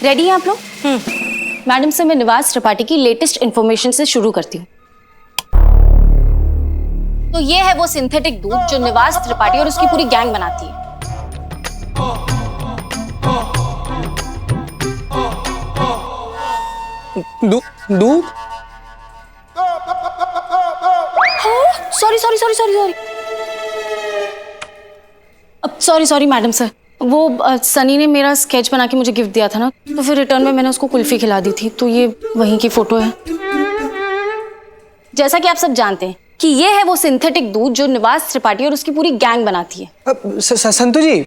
Ready हैं आप लोग? मैडम से मैं निवास त्रिपाठी की लेटेस्ट इंफॉर्मेशन से शुरू करती हूँ। तो ये है वो सिंथेटिक दूध जो निवास त्रिपाठी और उसकी पूरी गैंग बनाती है। दूध? सॉरी मैडम सर, वो सनी ने मेरा स्केच बना के मुझे गिफ्ट दिया था ना, तो फिर रिटर्न में मैंने उसको कुल्फी खिला दी थी, तो ये वहीं की फोटो है। जैसा कि आप सब जानते हैं कि ये है वो सिंथेटिक दूध जो निवास त्रिपाठी और उसकी पूरी गैंग बनाती है। संतु जी,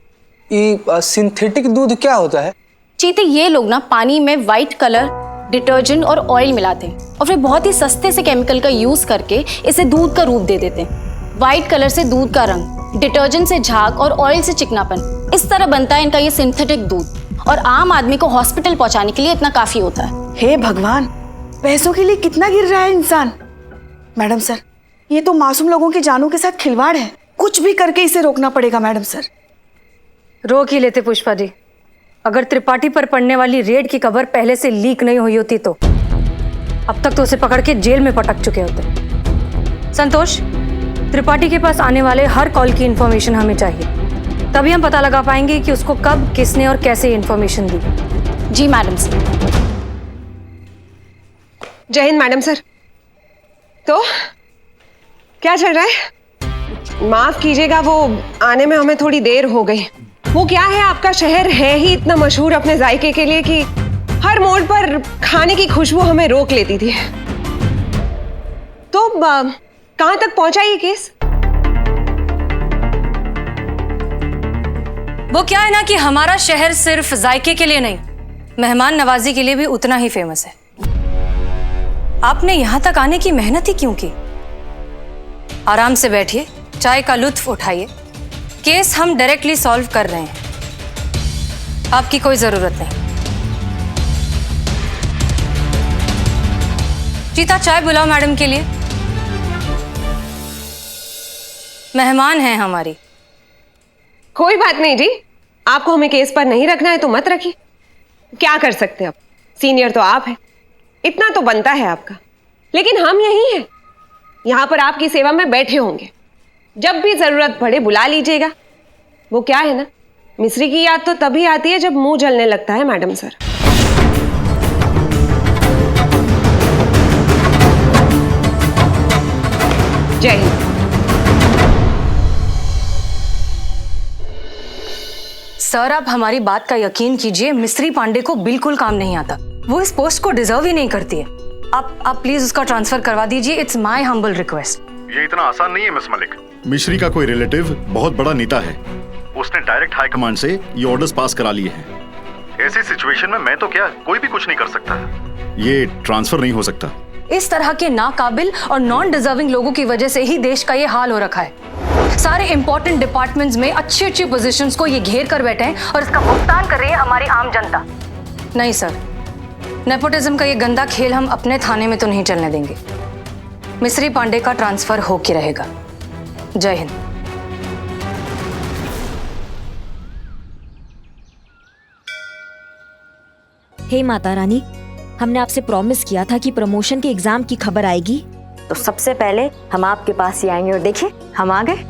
ये सिंथेटिक दूध क्या होता है? चीते, ये लोग ना पानी में व्हाइट कलर, डिटर्जेंट और ऑयल मिलाते हैं और फिर बहुत ही सस्ते से केमिकल का यूज करके इसे दूध का रूप दे देते हैं। व्हाइट कलर से दूध का रंग, डिटर्जेंट से झाग और ऑयल से चिकनापन, इस तरह बनता है इनका ये सिंथेटिक दूध और आम आदमी को हॉस्पिटल पहुंचाने के लिए इतना काफी होता है। हे भगवान, पैसों के लिए कितना गिर रहा है इंसान। मैडम सर, ये तो मासूम लोगों की जानों के साथ खिलवाड़ है। कुछ भी करके इसे रोकना पड़ेगा मैडम सर। रोक ही लेते पुष्पा जी। अगर त्रिपाठी पर पड़ने वाली रेड की खबर पहले से लीक नहीं हुई होती तो अब तक तो उसे पकड़ के जेल में पटक चुके होते। संतोष, त्रिपाठी के पास आने वाले हर कॉल की इंफॉर्मेशन हमें चाहिए, तभी हम पता लगा पाएंगे कि उसको कब, किसने और कैसे इंफॉर्मेशन दी। जी madam sir. Jai Hind madam sir. तो क्या चल रहा है? माफ कीजिएगा, वो आने में हमें थोड़ी देर हो गई। वो क्या है, आपका शहर है ही इतना मशहूर अपने जायके के लिए कि हर मोड़ पर खाने की खुशबू हमें रोक लेती थी। तो कहां तक पहुंचा ये केस? वो क्या है ना कि हमारा शहर सिर्फ जायके के लिए नहीं, मेहमान नवाजी के लिए भी उतना ही फेमस है। आपने यहां तक आने की मेहनत ही क्यों की? आराम से बैठिए, चाय का लुत्फ उठाइए। केस हम डायरेक्टली सॉल्व कर रहे हैं, आपकी कोई जरूरत नहीं। चीता, चाय बुलाओ मैडम के लिए, मेहमान हैं हमारी। कोई बात नहीं जी, आपको हमें केस पर नहीं रखना है तो मत रखिए। क्या कर सकते हैं, अब सीनियर तो आप हैं, इतना तो बनता है आपका। लेकिन हम यही हैं, यहां पर आपकी सेवा में बैठे होंगे। जब भी जरूरत पड़े बुला लीजिएगा। वो क्या है ना, मिस्री की याद तो तभी आती है जब मुंह जलने लगता है madam sir. Jai Hind. Sir, आप हमारी बात का यकीन कीजिए, मिस्री पांडे को बिल्कुल काम नहीं आता। वो इस पोस्ट को डिजर्व ही नहीं करती है। आप प्लीज उसका ट्रांसफर करवा दीजिए। It's my humble request. ये इतना आसान नहीं है मिस मलिक। मिश्री का कोई रिलेटिव बहुत बड़ा नेता है, उसने डायरेक्ट हाई कमांड से ये ऑर्डर्स पास करा लिए हैं। ऐसी सिचुएशन में मैं तो क्या, कोई भी कुछ नहीं कर सकता। ये ट्रांसफर नहीं हो सकता। इस तरह के नाकाबिल और नॉन डिजर्विंग लोगों की वजह से ही देश का ये हाल हो रखा है। सारे इंपॉर्टेंट डिपार्टमेंट्स में अच्छी अच्छी पोजीशंस को ये घेर कर बैठे हैं और इसका भुगतान कर रही है हमारी आम जनता। नहीं सर, नेपोटिज्म का ये गंदा खेल हम अपने थाने में तो नहीं चलने देंगे। मिस्री पांडे का ट्रांसफर होके रहेगा। जय हिंद। हे माता रानी, हमने आपसे प्रॉमिस किया था कि प्रमोशन के एग्जाम की खबर आएगी, तो सबसे पहले हम आपके पास ही आएंगे और देखिए हम आ गए।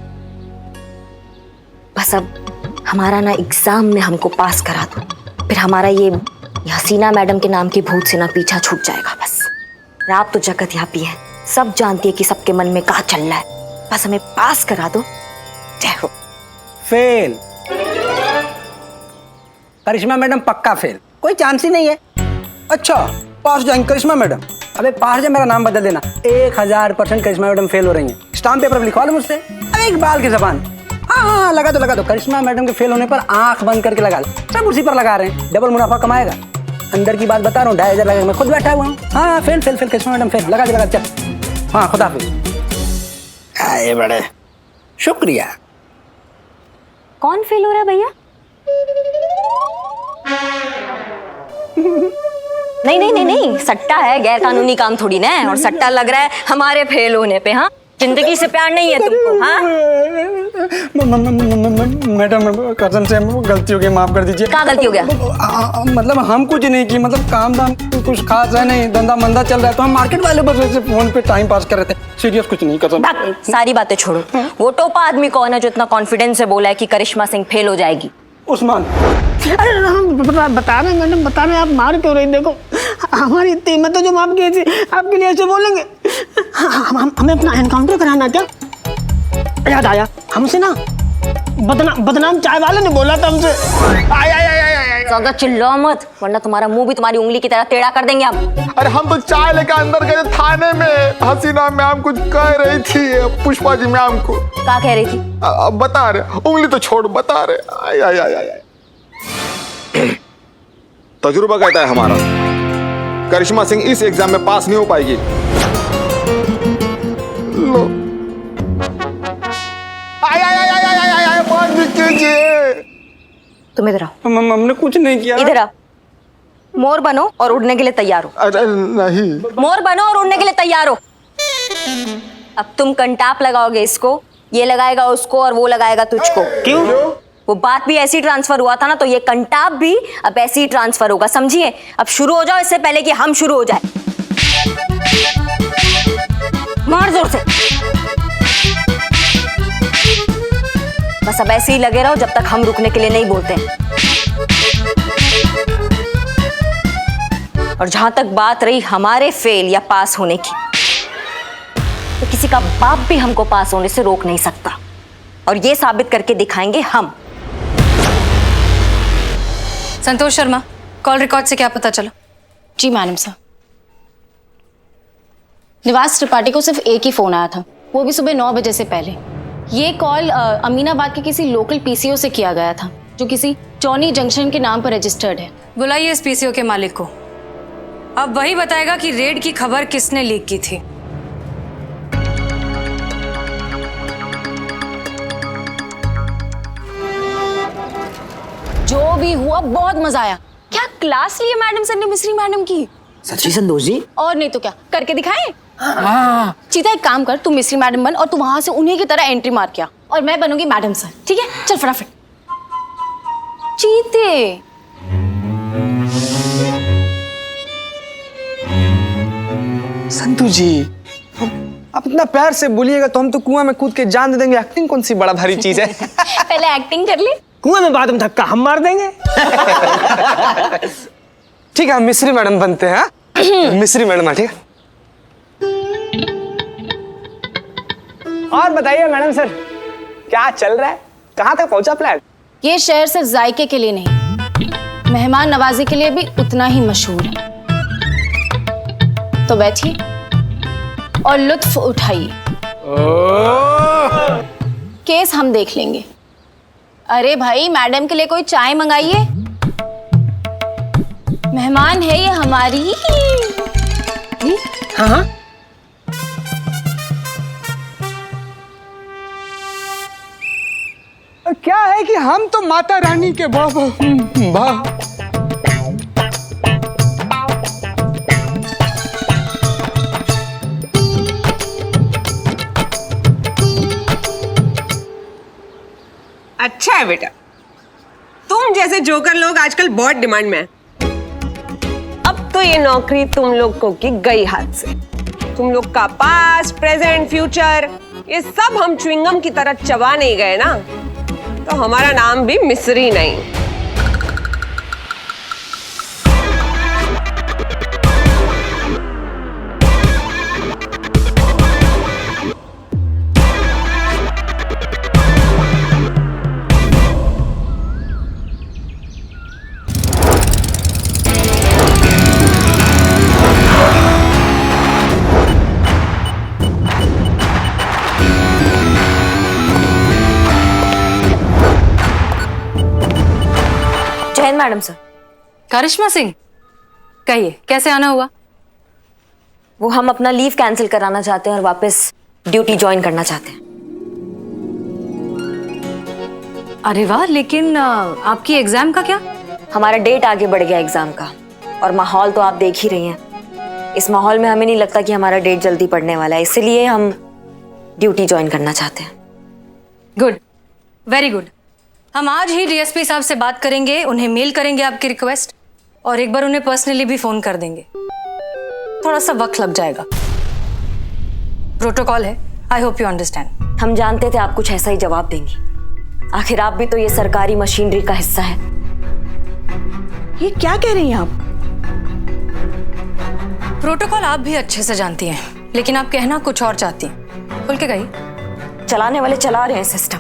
बस अब हमारा ना एग्जाम में हमको पास करा दो, फिर हमारा ये हसीना मैडम के नाम की भूत से ना पीछा छूट जाएगा। बस आप तो जगत यहाँ भी है, सब जानती है कि सबके मन में क्या चल रहा है। बस हमें पास करा दो। जय हो। फेल। करिश्मा मैडम पक्का फेल, कोई चांस ही नहीं है। अच्छा, पास जाएंगे करिश्मा मैडम? अबे पास जा, मेरा नाम बदल देना। 1000% करिश्मा मैडम फेल हो रही हैं। स्टाम्प पेपर लिखवा लो मुझसे। अरे एक बाल की जबान। हाँ, लगा दो। करिश्मा मैडम के फेल होने पर आंख बंद करके लगा लो। सब उसी पर लगा रहे हैं, डबल मुनाफा कमाएगा। अंदर की बात बता रहा हूँ, 2500 लगेगा। मैं खुद बैठा हुआ हूँ। हाँ, फेल करिश्मा मैडम फेल। लगा दे, चल। हाँ, खुदा हाफिज़। आए बड़े, शुक्रिया। कौन फेल हो रहा है भैया? नहीं, सट्टा है, गैर कानूनी काम थोड़ी ना है। और सट्टा लग रहा है हमारे फेल होने पे। हाँ, जिंदगी से प्यार नहीं है तुमको? हाँ, मैडम कसम से गलती हो गई, माफ कर दीजिए। क्या गलती हो गया? मतलब हम कुछ नहीं की, मतलब काम धाम कुछ खास है नहीं, धंधा मंदा चल रहा है तो हम मार्केट वाले बस ऐसे फोन पे टाइम पास कर रहे थे, सीरियस कुछ नहीं। कसम। सारी बातें छोड़ो, वो टोपा आदमी कौन है जो इतना कॉन्फिडेंस से बोला है कि करिश्मा सिंह फेल हो जाएगी? उस्मान। अरे हम बता रहे हैं मैडम, बता रहे हैं, आप मार क्यों रही? देखो हमारी इतनी हिम्मत है जो माफ की थी, आपके लिए ऐसे बोलेंगे? हमें अपना एनकाउंटर कराना क्या? याद आया, हमसे ना बदनाम चाय वाले ने बोला था हमसे। ज्यादा चिल्लाओ मत, वरना तुम्हारा मुंह भी तुम्हारी उंगली की तरह टेढ़ा कर देंगे हम। अरे हम तो चाय लेकर अंदर गए थाने में, हसीना मैम कुछ कह रही थी, पुष्पा जी मैम को। क्या कह रही थी? अब बता रहे, उंगली तो छोड़, बता रहे। आय आय आय आय। तजुर्बा कहता है हमारा, करिश्मा सिंह इस एग्जाम में पास नहीं हो पाएगी। लो। आय आय आय आय आय आय आय, बंद कीजिए। तुम इधर आओ। हमने कुछ नहीं किया। इधर आओ। मोर बनो और उड़ने के लिए तैयार हो। अरे नहीं। मोर बनो और उड़ने के लिए तैयार हो। अब तुम कंटाप लगाओगे इसको, ये लगाएगा उसको और वो लगाएगा तुझको। क्यों? वो बात भी ऐसी ट्रांसफर हुआ था ना, तो ये कंटाप भी अब ऐसे ही ट्रांसफर होगा, समझिए? अब शुरू हो जाओ इससे पहले कि हम शुरू हो जाए। मार जोर से। बस अब ऐसे ही लगे रहो जब तक हम रुकने के लिए नहीं बोलते। और जहां तक बात रही हमारे फेल या पास होने की, तो किसी का बाप भी हमको पास होने से रोक नहीं सकता, और ये साबित करके दिखाएंगे हम। संतोष शर्मा, कॉल रिकॉर्ड से क्या पता चला? जी मैडम साहब, निवास त्रिपाठी को सिर्फ एक ही फोन आया था, वो भी सुबह 9 बजे से पहले। ये कॉल अमीनाबाद के किसी लोकल पीसीओ से किया गया था, जो किसी चौनी जंक्शन के नाम पर रजिस्टर्ड है। बुलाइए इस पीसीओ के मालिक को, अब वही बताएगा कि रेड की खबर किसने लीक की थी। जो भी हुआ बहुत मजा आया। क्या क्लास ली है मैडम सर ने मिस्री मैडम की। सच्ची संतोष जी? और नहीं तो क्या, करके दिखाएं? चीता एक काम कर, तू मिस्री मैडम बन और तू वहां से उन्हीं की तरह एंट्री मार के आ, और मैं बनूंगी मैडम सर, ठीक है? चल फटाफट। चीते संतु जी, आप इतना प्यार से बोलिएगा तो हम तो कुआं में कूद के जान दे देंगे। एक्टिंग कौन सी बड़ा भारी चीज है। पहले एक्टिंग कर ले। कुएं में बाद में धक्का हम मार देंगे। ठीक है, हम मिस्री मैडम बनते हैं। मिस्री मैडम, ठीक है? और बताइए मैडम सर, क्या चल रहा है? कहाँ तक पहुंचा प्लान? ये शहर सिर्फ जायके के लिए नहीं, मेहमान नवाजी के लिए भी उतना ही मशहूर है। तो बैठिए और लुत्फ उठाइए। केस हम देख लेंगे। अरे भाई, मैडम के लिए कोई चाय मंगाइए, मेहमान है ये हमारी। हाँ हाँ। क्या है कि हम तो माता रानी के बाबा। अच्छा है बेटा, तुम जैसे जोकर लोग आजकल बहुत डिमांड में हैं। अब तो ये नौकरी तुम लोगों की गई हाथ से। तुम लोग का पास्ट, प्रेजेंट, फ्यूचर, ये सब हम च्युइंगम की तरह चबा नहीं गए ना, तो हमारा नाम भी मिस्री नहीं। Madam sir. करिश्मा सिंह, कहिए कैसे आना हुआ? वो हम अपना लीव कैंसिल कराना चाहते हैं और वापस ड्यूटी ज्वाइन करना चाहते हैं। अरे वाह, लेकिन आपकी एग्जाम का क्या? हमारा डेट आगे बढ़ गया एग्जाम का, और माहौल तो आप देख ही रही हैं। इस माहौल में हमें नहीं लगता कि हमारा डेट जल्दी पड़ने वाला है, इसलिए हम ड्यूटी ज्वाइन करना चाहते हैं। Good, very good. हम आज ही डीएसपी साहब से बात करेंगे, उन्हें मेल करेंगे आपकी रिक्वेस्ट, और एक बार उन्हें पर्सनली भी फोन कर देंगे। थोड़ा सा वक्त लग जाएगा, प्रोटोकॉल है। I hope you understand. हम जानते थे आप कुछ ऐसा ही जवाब देंगी, आखिर आप भी तो ये सरकारी मशीनरी का हिस्सा है। ये क्या कह रही हैं आप? प्रोटोकॉल आप भी अच्छे से जानती हैं, लेकिन आप कहना कुछ और चाहती हैं। खुल के कहिए। चलाने वाले चला रहे हैं सिस्टम,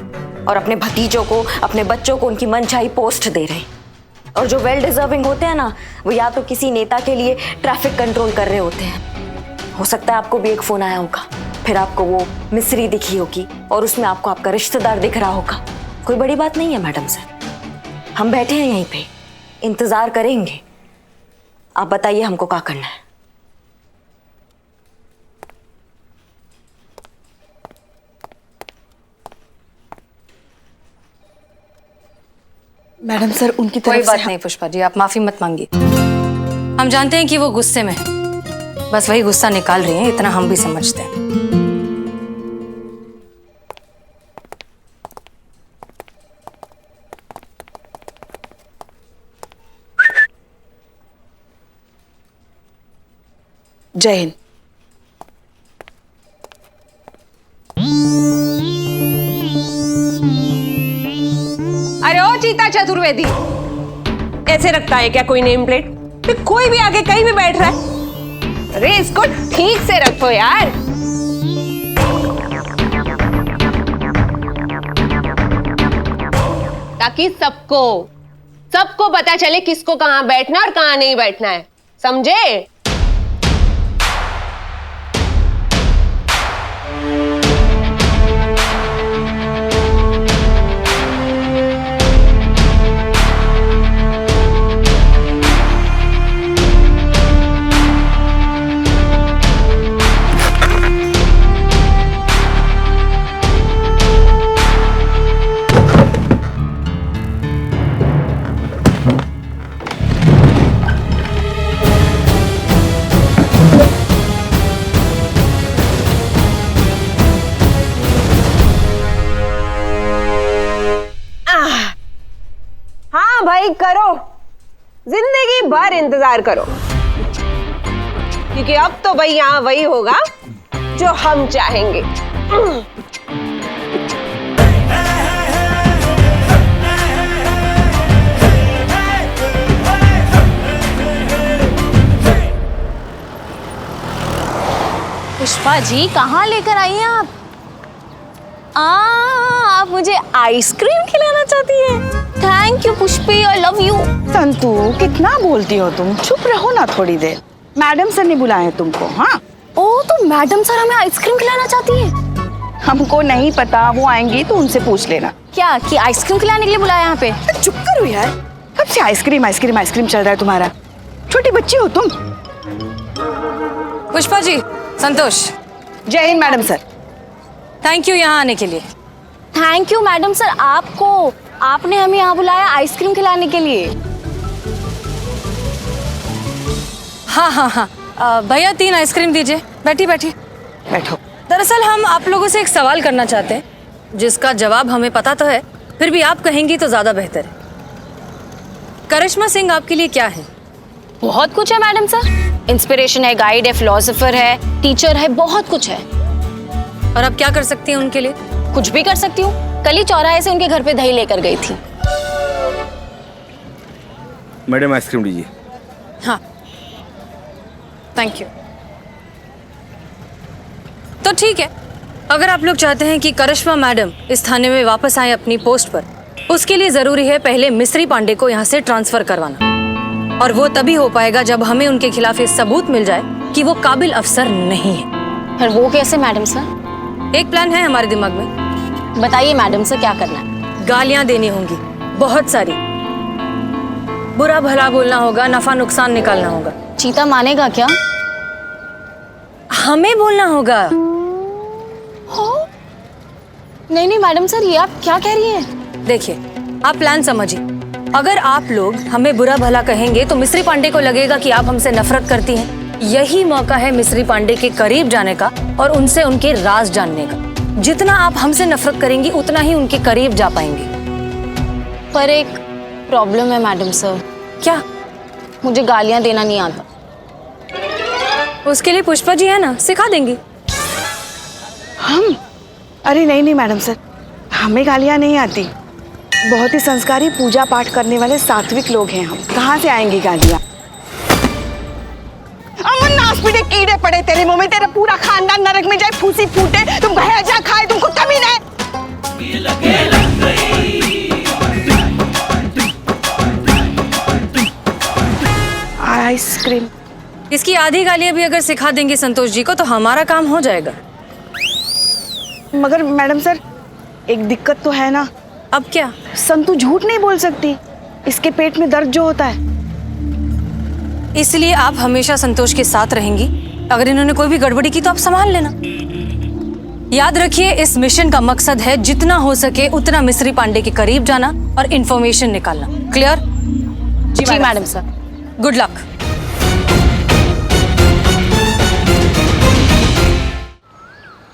और अपने भतीजों को, अपने बच्चों को उनकी मनचाही पोस्ट दे रहे हैं। और जो वेल डिजर्विंग होते हैं ना, वो या तो किसी नेता के लिए ट्रैफिक कंट्रोल कर रहे होते हैं। हो सकता है आपको भी एक फोन आया होगा, फिर आपको वो मिस्री दिखी होगी और उसमें आपको आपका रिश्तेदार दिख रहा होगा। कोई बड़ी बात नहीं है मैडम सर, हम बैठे हैं यहीं पे, इंतजार करेंगे। आप बताइए हमको क्या करना है। मैडम सर, उनकी कोई तरफ बात से नहीं पुष्पा जी, आप माफी मत मांगिए। हम जानते हैं कि वो गुस्से में है, बस वही गुस्सा निकाल रही हैं, इतना हम भी समझते हैं। जय हिंद। अरे ओ चीता चतुर्वेदी, ऐसे रखता है क्या कोई नेम प्लेट? फिर कोई भी आगे कहीं भी बैठ रहा है। अरे इसको ठीक से रखो यार। ताकि सबको पता चले किसको कहां बैठना और कहां नहीं बैठना है, समझे? हाँ भाई करो, जिंदगी भर इंतजार करो, क्योंकि अब तो भाई यहाँ वही होगा जो हम चाहेंगे। पुष्पा जी कहाँ लेकर आई हैं आप? आप मुझे आइसक्रीम खिलाना चाहती हैं? Thank you Pushpi, I love you. Santu, कितना बोलती हो तुम? चुप रहो ना थोड़ी देर। मैडम सर ने बुलाया है तुमको। हाँ, ओ तो मैडम सर हमें आइसक्रीम खिलाना चाहती हैं? हमको नहीं पता, वो आएंगी तो उनसे पूछ लेना। क्या कि आइसक्रीम खिलाने के लिए बुलाया यहाँ पे? चुप करो यार, कब से आइसक्रीम आइसक्रीम आइसक्रीम चल रहा है तुम्हारा? छोटी बच्ची हो तुम। पुष्पा जी, संतोष। जय Hind madam sir. Thank you यहाँ आने के लिए। थैंक यू मैडम सर आपको, आपने हमें यहाँ बुलाया आइसक्रीम खिलाने के लिए। हाँ, भैया 3 आइसक्रीम दीजिए। बैठी बैठो। दरअसल हम आप लोगों से एक सवाल करना चाहते हैं, जिसका जवाब हमें पता तो है, फिर भी आप कहेंगी तो ज्यादा बेहतर है। करिश्मा सिंह आपके लिए क्या है? बहुत कुछ है मैडम सर, इंस्पिरेशन है, गाइड है, फिलोसोफर है, टीचर है, बहुत कुछ है। और आप क्या कर सकती हैं उनके लिए? कुछ भी कर सकती हूँ। कल ही चौराहे से उनके घर पे दही लेकर गई थी। मैडम आइसक्रीम लीजिए। हाँ, थैंक यू। तो ठीक है, अगर आप लोग चाहते हैं कि करिश्मा मैडम इस थाने में वापस आए अपनी पोस्ट पर, उसके लिए जरूरी है पहले मिस्री पांडे को यहाँ से ट्रांसफर करवाना, और वो तभी हो पाएगा जब हमें उनके खिलाफ ये सबूत मिल जाए कि वो काबिल अफसर नहीं है। पर वो कैसे मैडम सर? एक प्लान है हमारे दिमाग में। बताइए मैडम सर क्या करना है? गालियां देनी होंगी, बहुत सारी। बुरा भला बोलना होगा, नफा नुकसान निकालना होगा। चीता मानेगा क्या? हमें बोलना होगा। नहीं मैडम सर, ये आप क्या कह रही हैं? देखिए, आप प्लान समझिए। अगर आप लोग हमें बुरा भला कहेंगे तो मिस्री पांडे को लगेगा कि आप हमसे नफरत करती हैं। यही मौका है मिस्री पांडे के करीब जाने का और उनसे उनके राज जानने का। जितना आप हमसे नफरत करेंगी उतना ही उनके करीब जा पाएंगे। पर एक प्रॉब्लम है मैडम सर। क्या? मुझे गालियां देना नहीं आता। उसके लिए पुष्पा जी है ना, सिखा देंगी। हम? अरे नहीं नहीं मैडम सर, हमें गालियाँ नहीं आती। बहुत ही संस्कारी पूजा पाठ करने वाले सात्विक लोग हैं हम, कहाँ से आएंगी गालियाँ? अमन नासपीटे कीड़े पड़े तेरे मुंह में, तेरा पूरा खानदान नरक में जाए, फूसी फूटे, तुम गहेजा खाए, तुमको कमी नहीं। आइसक्रीम। इसकी आधी गालियां भी अगर सिखा देंगे संतोष जी को तो हमारा काम हो जाएगा। मगर मैडम सर एक दिक्कत तो है ना। अब क्या? संतू झूठ नहीं बोल सकती, इसके पेट में दर्द जो होता है। इसलिए आप हमेशा संतोष के साथ रहेंगी। अगर इन्होंने कोई भी गड़बड़ी की तो आप संभाल लेना। याद रखिए, इस मिशन का मकसद है जितना हो सके उतना मिस्री पांडे के करीब जाना और इंफॉर्मेशन निकालना। क्लियर? जी मैडम सर। Good luck.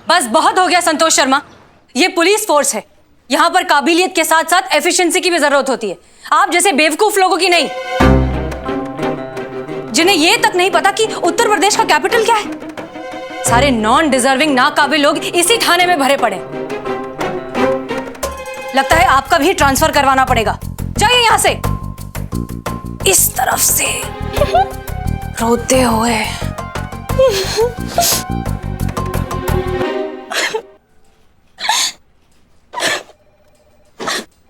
बस बहुत हो गया संतोष शर्मा, ये पुलिस फोर्स है। यहाँ पर काबिलियत के साथ साथ एफिशिएंसी की भी जरूरत होती है, आप जैसे बेवकूफ लोगों की नहीं, जिन्हें ये तक नहीं पता कि उत्तर प्रदेश का कैपिटल क्या है। सारे नॉन डिजर्विंग नाकाबिल लोग इसी थाने में भरे पड़े। लगता है आपका भी ट्रांसफर करवाना पड़ेगा। जाइए यहां से, इस तरफ से रोते हुए।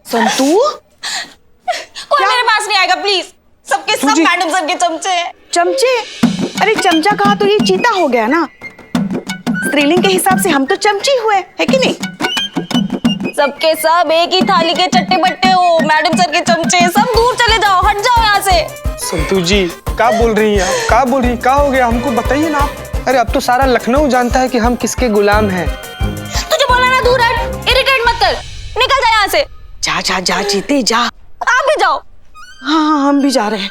संतू कोई मेरे पास नहीं आएगा प्लीज। सबके सब मैडम सर के चमचे हैं। चमचे? अरे चमचा कहा तो ये चीता हो गया ना। स्त्रीलिंग के हिसाब से हम तो चमची हुए, है कि नहीं? सबके सब एक ही थाली के चट्टे बट्टे हो, मैडम सर के चमचे। सब दूर चले जाओ, हट जाओ यहाँ से। संतू जी क्या बोल रही हैं आप? क्या बोल रही हैं? क्या हो गया? हमको बताइए ना आप। अरे अब तो सारा लखनऊ जानता है कि हम किसके गुलाम हैं। तुझे बोला ना दूर हट, इरिटेट मत कर, निकल जा यहाँ से। जा जा जा चीते जा। आप भी जाओ। हाँ हाँ हम भी जा रहे हैं।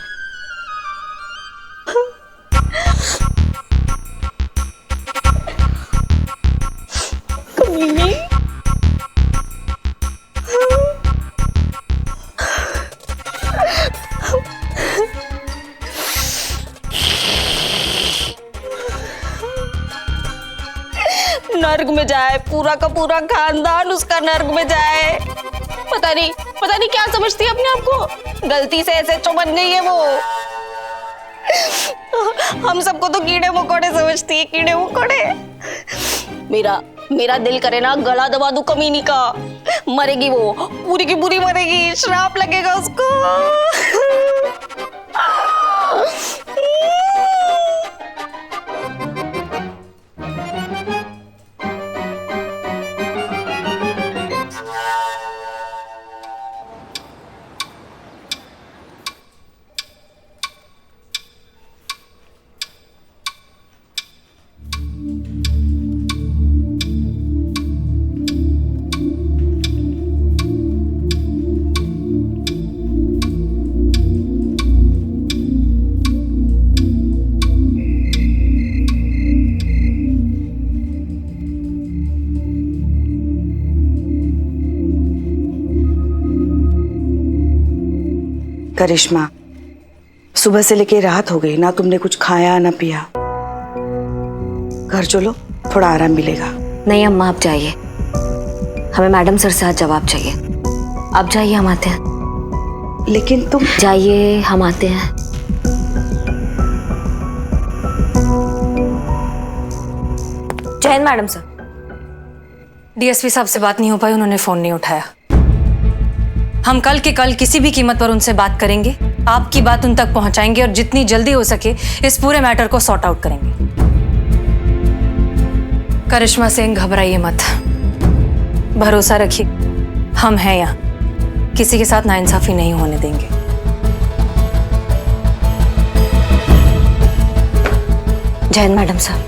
नर्क में जाए, पूरा का पूरा खानदान उसका नर्क में जाए। पता नहीं क्या समझती है अपने आप को। गलती से एसएचओ बन गई है वो। हम सबको तो कीड़े मकोड़े समझती है, कीड़े मकोड़े। मेरा दिल करे ना गला दबा दूं कमीनी का। मरेगी वो, पूरी की पूरी मरेगी, श्राप लगेगा उसको। करिश्मा, सुबह से लेके रात हो गई ना, तुमने कुछ खाया ना पिया। घर चलो, थोड़ा आराम मिलेगा। नहीं अम्मा आप जाइए, हमें मैडम सर से आज जवाब चाहिए। आप जाइए, हम आते हैं। लेकिन तुम जाइए, हम आते हैं। जय हिंद मैडम सर। डीएसपी साहब से बात नहीं हो पाई, उन्होंने फोन नहीं उठाया। हम कल के कल किसी भी कीमत पर उनसे बात करेंगे, आपकी बात उन तक पहुंचाएंगे और जितनी जल्दी हो सके इस पूरे मैटर को सॉर्ट आउट करेंगे। करिश्मा सिंह घबराइए मत, भरोसा रखिए, हम हैं यहाँ, किसी के साथ नाइंसाफी नहीं होने देंगे। जय Hind madam sir.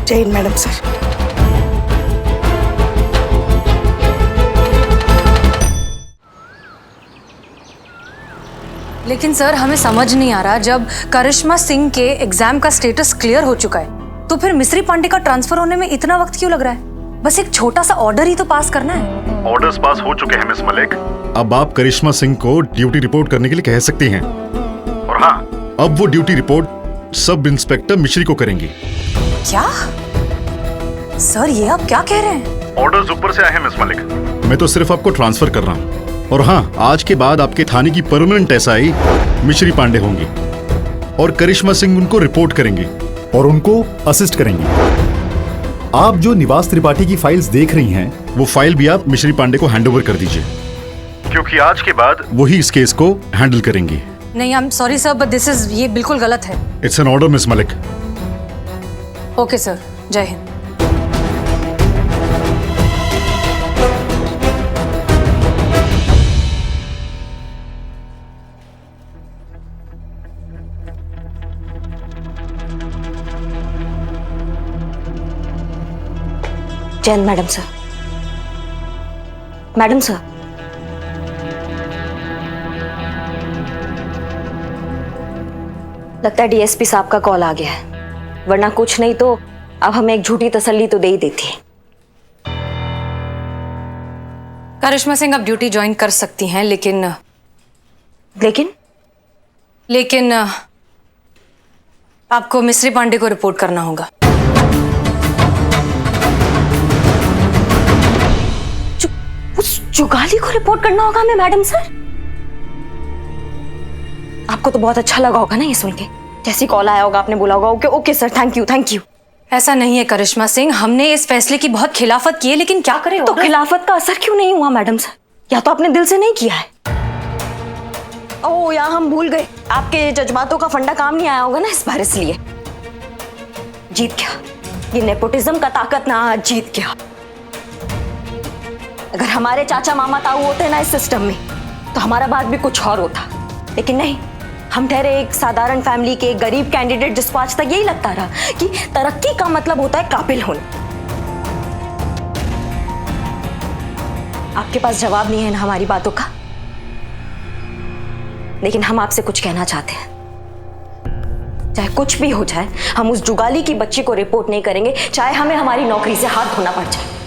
Jai Hind madam sir. लेकिन सर हमें समझ नहीं आ रहा, जब करिश्मा सिंह के एग्जाम का स्टेटस क्लियर हो चुका है तो फिर मिस्री पांडे का ट्रांसफर होने में इतना वक्त क्यों लग रहा है? बस एक छोटा सा ऑर्डर ही तो पास करना है। ऑर्डर्स पास हो चुके हैं मिस मलिक। अब आप करिश्मा सिंह को ड्यूटी रिपोर्ट करने के लिए कह सकती हैं। और हाँ, अब वो ड्यूटी रिपोर्ट सब इंस्पेक्टर मिश्री को करेंगी। क्या सर, ये आप क्या कह रहे हैं? ऑर्डर्स ऊपर से आए हैं मिस मलिक, मैं तो सिर्फ आपको ट्रांसफर कर रहा हूँ। और हाँ, आज के बाद आपके थाने की परमानेंट एसआई मिश्री पांडे होंगी और करिश्मा सिंह उनको रिपोर्ट करेंगी और उनको असिस्ट करेंगी। आप जो निवास त्रिपाठी की फाइल्स देख रही हैं, वो फाइल भी आप मिश्री पांडे को हैंडओवर कर दीजिए, क्योंकि आज के बाद वही इस केस को हैंडल करेंगी। नहीं, I am sorry sir, but ये बिल्कुल गलत है। It's an order miss Malik. Okay sir, Jai Hind. Jain madam sir. Madam sir, लगता है डीएसपी साहब का कॉल आ गया है, वरना कुछ नहीं तो अब हमें एक झूठी तसल्ली तो दे ही देती है। करिश्मा सिंह अब ड्यूटी ज्वाइन कर सकती हैं, लेकिन आपको मिस्री पांडे को रिपोर्ट करना होगा। उस जुगाली को रिपोर्ट करना होगा हमें मैडम सर? आपको तो बहुत अच्छा लगा होगा ना ये सुन के। जैसे कॉल आया होगा आपने बोला होगा okay okay sir, thank you thank you. ऐसा नहीं है करिश्मा सिंह, हमने इस फैसले की बहुत खिलाफत की है, लेकिन क्या करें? तो खिलाफत का असर क्यों नहीं हुआ मैडम सर? या तो आपने दिल से नहीं किया है। ओह यार, हम भूल गए, आपके जज्बातों का फंडा काम नहीं आया होगा ना इस बार, इसलिए जीत गया। ये नेपोटिज्म का ताकत ना जीत गया। अगर हमारे चाचा मामा ताऊ होते ना इस सिस्टम में तो हमारा बात भी कुछ और होता, लेकिन नहीं, हम ठहरे एक साधारण फैमिली के गरीब कैंडिडेट जिसको आज तक यही लगता रहा कि तरक्की का मतलब होता है काबिल होना। आपके पास जवाब नहीं है ना हमारी बातों का, लेकिन हम आपसे कुछ कहना चाहते हैं। चाहे कुछ भी हो जाए, हम उस जुगाली की बच्ची को रिपोर्ट नहीं करेंगे, चाहे हमें हमारी नौकरी से हाथ धोना पड़ जाए।